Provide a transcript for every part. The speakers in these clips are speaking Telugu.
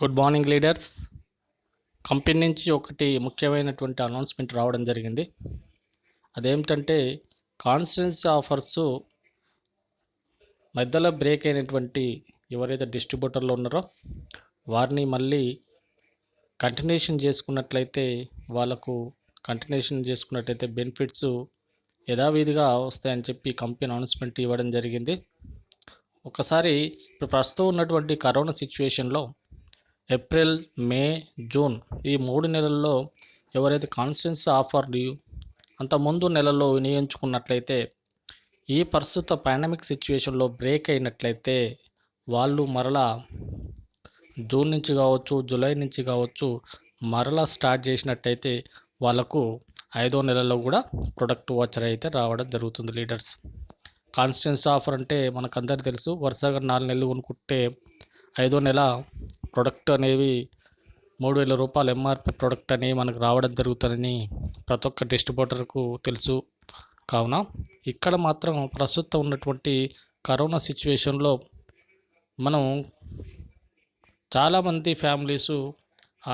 Good morning leaders. కంపెనీ నుంచి ఒకటి ముఖ్యమైనటువంటి అనౌన్స్మెంట్ రావడం జరిగింది. అదేమిటంటే కాన్స్టెన్సీ ఆఫర్స్ మధ్యలో బ్రేక్ అయినటువంటి ఎవరైతే డిస్ట్రిబ్యూటర్లు ఉన్నారో వారిని మళ్ళీ కంటిన్యూషన్ చేసుకున్నట్లయితే బెనిఫిట్స్ యథావిధిగా వస్తాయని చెప్పి కంపెనీ అనౌన్స్మెంట్ ఇవ్వడం జరిగింది. ఒకసారి ఇప్పుడు ప్రస్తుతం ఉన్నటువంటి కరోనా సిచ్యువేషన్లో ఏప్రిల్, మే, జూన్ ఈ 3 నెలల్లో ఎవరైతే కాన్స్టెన్సీ ఆఫర్లు అంతకుముందు నెలల్లో వినియోగించుకున్నట్లయితే ఈ ప్రస్తుత పాండమిక్ సిచ్యువేషన్లో బ్రేక్ అయినట్లయితే వాళ్ళు మరలా జూన్ నుంచి కావచ్చు, జూలై నుంచి కావచ్చు మరలా స్టార్ట్ చేసినట్టయితే వాళ్ళకు 5వ నెలలో కూడా ప్రొడక్ట్ వాచర్ అయితే రావడం జరుగుతుంది లీడర్స్. కాన్స్టెన్సీ ఆఫర్ అంటే మనకందరికీ తెలుసు, వరుసగా 4 నెలలు కొనుక్కుంటే 5వ నెల ప్రొడక్ట్ అనేవి 3,000 రూపాయలు ఎంఆర్పి ప్రొడక్ట్ అనేవి మనకు రావడం జరుగుతుందని ప్రతి ఒక్క డిస్ట్రిబ్యూటర్కు తెలుసు. కావున ఇక్కడ మాత్రం ప్రస్తుతం ఉన్నటువంటి కరోనా సిచ్యువేషన్లో మనం చాలామంది ఫ్యామిలీసు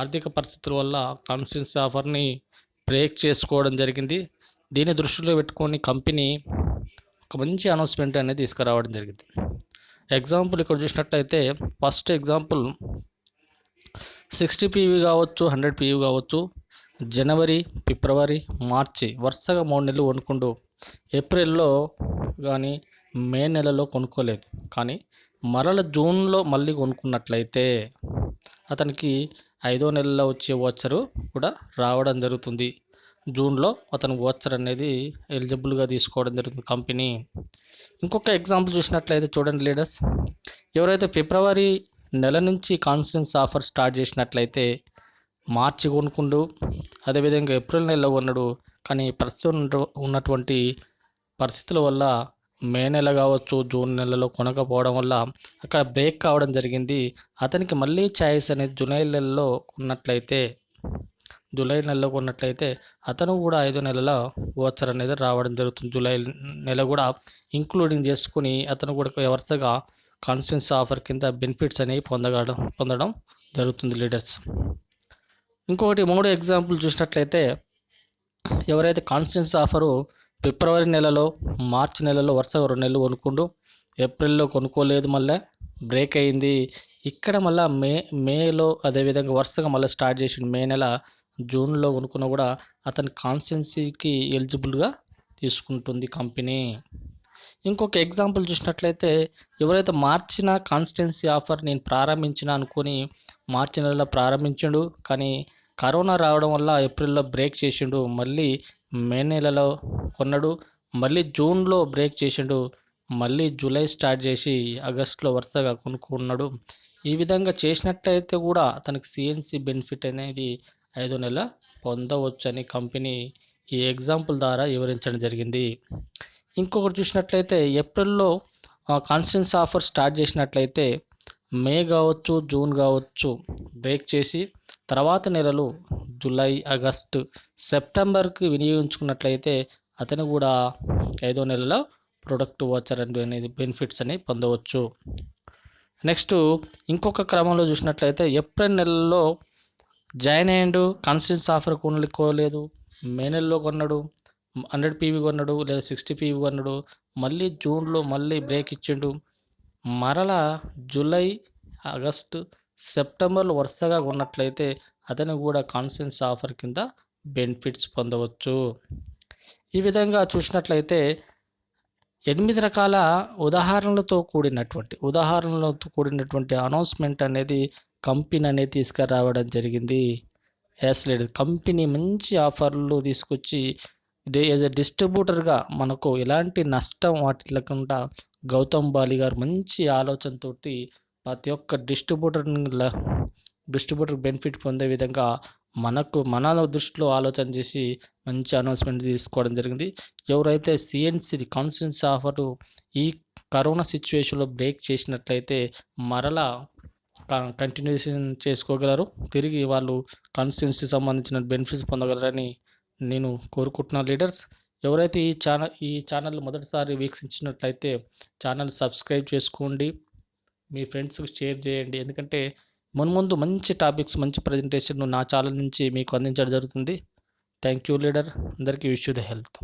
ఆర్థిక పరిస్థితుల వల్ల కాన్స్టెన్సీ ఆఫర్ని బ్రేక్ చేసుకోవడం జరిగింది. దీన్ని దృష్టిలో పెట్టుకొని కంపెనీ ఒక మంచి అనౌన్స్మెంట్ అనేది తీసుకురావడం జరిగింది. ఎగ్జాంపుల్ ఇక్కడ చూసినట్లయితే ఫస్ట్ ఎగ్జాంపుల్ 60 PV కావచ్చు, 100 PV కావచ్చు, జనవరి, ఫిబ్రవరి, మార్చి వరుసగా 3 నెలలు కొనుక్కుంటూ ఏప్రిల్లో కానీ మే నెలలో కొనుక్కోలేదు, కానీ మరల జూన్లో మళ్ళీ కొనుక్కున్నట్లయితే అతనికి 5వ నెలలో వచ్చే వాచరు కూడా రావడం జరుగుతుంది. జూన్లో అతను వాచర్ అనేది ఎలిజిబుల్గా తీసుకోవడం జరుగుతుంది కంపెనీ. ఇంకొక ఎగ్జాంపుల్ చూసినట్లయితే చూడండి లీడర్స్, ఎవరైతే ఫిబ్రవరి నెల నుంచి కాన్స్టెన్సీ ఆఫర్ స్టార్ట్ చేసినట్లయితే మార్చి కొనుక్కుండు, అదేవిధంగా ఏప్రిల్ నెలలో కొన్నాడు, కానీ ప్రస్తుతం ఉన్నటువంటి పరిస్థితుల వల్ల మే నెల కావచ్చు, జూన్ నెలలో కొనకపోవడం వల్ల అక్కడ బ్రేక్ కావడం జరిగింది. అతనికి మళ్ళీ ఛాయిస్ అనేది జూలై నెలలో కొన్నట్లయితే అతను కూడా 5 నెలల వాచర్ అనేది రావడం జరుగుతుంది. జూలై నెల కూడా ఇంక్లూడింగ్ చేసుకుని అతను కూడా వరుసగా కాన్స్టెన్సీ ఆఫర్ కింద బెనిఫిట్స్ అనేవి పొందడం జరుగుతుంది లీడర్స్. ఇంకొకటి 3 ఎగ్జాంపుల్ చూసినట్లయితే ఎవరైతే కాన్స్టెన్సీ ఆఫరు ఫిబ్రవరి నెలలో, మార్చి నెలలో వరుసగా 2 నెలలు కొనుక్కుండు, ఏప్రిల్లో కొనుక్కోలేదు, మళ్ళీ బ్రేక్ అయింది. ఇక్కడ మళ్ళీ మేలో అదేవిధంగా వరుసగా మళ్ళీ స్టార్ట్ చేసిండు. మే నెల, జూన్లో కొనుక్కున్నా కూడా అతని కాన్స్టెన్సీకి ఎలిజిబుల్గా తీసుకుంటుంది కంపెనీ. ఇంకొక ఎగ్జాంపుల్ చూసినట్లయితే ఎవరైతే మార్చిన కాన్స్టెన్సీ ఆఫర్ నేను ప్రారంభించిన అనుకొని మార్చి నెలలో ప్రారంభించిండు, కానీ కరోనా రావడం వల్ల ఏప్రిల్లో బ్రేక్ చేసిండు, మళ్ళీ మే నెలలో కొన్నాడు, మళ్ళీ జూన్లో బ్రేక్ చేసిండు, మళ్ళీ జూలై స్టార్ట్ చేసి ఆగస్టులో వరుసగా కొనుక్కున్నాడు. ఈ విధంగా చేసినట్లయితే కూడా తనకి CNC బెనిఫిట్ అనేది 5వ నెల పొందవచ్చని కంపెనీ ఈ ఎగ్జాంపుల్ ద్వారా వివరించడం జరిగింది. ఇంకొకటి చూసినట్లయితే ఏప్రిల్లో కాన్స్టెన్సీ ఆఫర్ స్టార్ట్ చేసినట్లయితే మే కావచ్చు, జూన్ కావచ్చు బ్రేక్ చేసి తర్వాత నెలలు జూలై, ఆగస్టు, సెప్టెంబర్కి వినియోగించుకున్నట్లయితే అతను కూడా 5వ నెలలో ప్రొడక్ట్ వాచర్ అనేది బెనిఫిట్స్ అనేవి పొందవచ్చు. నెక్స్ట్ ఇంకొక క్రమంలో చూసినట్లయితే ఏప్రిల్ నెలలో జాయిన్ అయ్యిండు, కాన్స్టెన్సీ ఆఫర్ కొనుక్కోలేదు, మే నెలలో కొన్నాడు, 100 PV కొన్నాడు లేదా 60 PV కొన్నాడు, మళ్ళీ జూన్లో మళ్ళీ బ్రేక్ ఇచ్చిండు, మరలా జూలై, ఆగస్టు, సెప్టెంబర్లో వరుసగా కొన్నట్లయితే అతను కూడా కాన్స్టెన్సీ ఆఫర్ కింద బెనిఫిట్స్ పొందవచ్చు. ఈ విధంగా చూసినట్లయితే 8 రకాల ఉదాహరణలతో కూడినటువంటి అనౌన్స్మెంట్ అనేది కంపెనీ అనేది తీసుకురావడం జరిగింది. కంపెనీ మంచి ఆఫర్లు తీసుకొచ్చి యాజ్ ఎ డిస్ట్రిబ్యూటర్గా మనకు ఎలాంటి నష్టం వాటిల్లకుండా గౌతమ్ బాలి గారు మంచి ఆలోచనతో ప్రతి ఒక్క డిస్ట్రిబ్యూటర్ బెనిఫిట్ పొందే విధంగా మన దృష్టిలో ఆలోచన చేసి మంచి అనౌన్స్మెంట్ తీసుకోవడం జరిగింది. ఎవరైతే CNC కాన్స్టెన్సీ ఆఫర్ ఈ కరోనా సిచ్యువేషన్లో బ్రేక్ చేసినట్లయితే మరలా కంటిన్యూషన్ చేసుకోగలరు, తిరిగి వాళ్ళు కాన్స్టెన్సీ సంబంధించిన బెనిఫిట్స్ పొందగలరని నేను కోరుకుంటున్నాను లీడర్స్. ఎవరైతే ఈ ఛానల్ మొదటిసారి వీక్షించినట్లయితే ఛానల్ సబ్స్క్రైబ్ చేసుకోండి, మీ ఫ్రెండ్స్కి షేర్ చేయండి. ఎందుకంటే మున్ముందు మంచి టాపిక్స్, మంచి ప్రజెంటేషన్ నా ఛానల్ నుంచి మీకు అందించడం జరుగుతుంది. Thank you leader. అందరికీ విష్ యూ ద హెల్త్.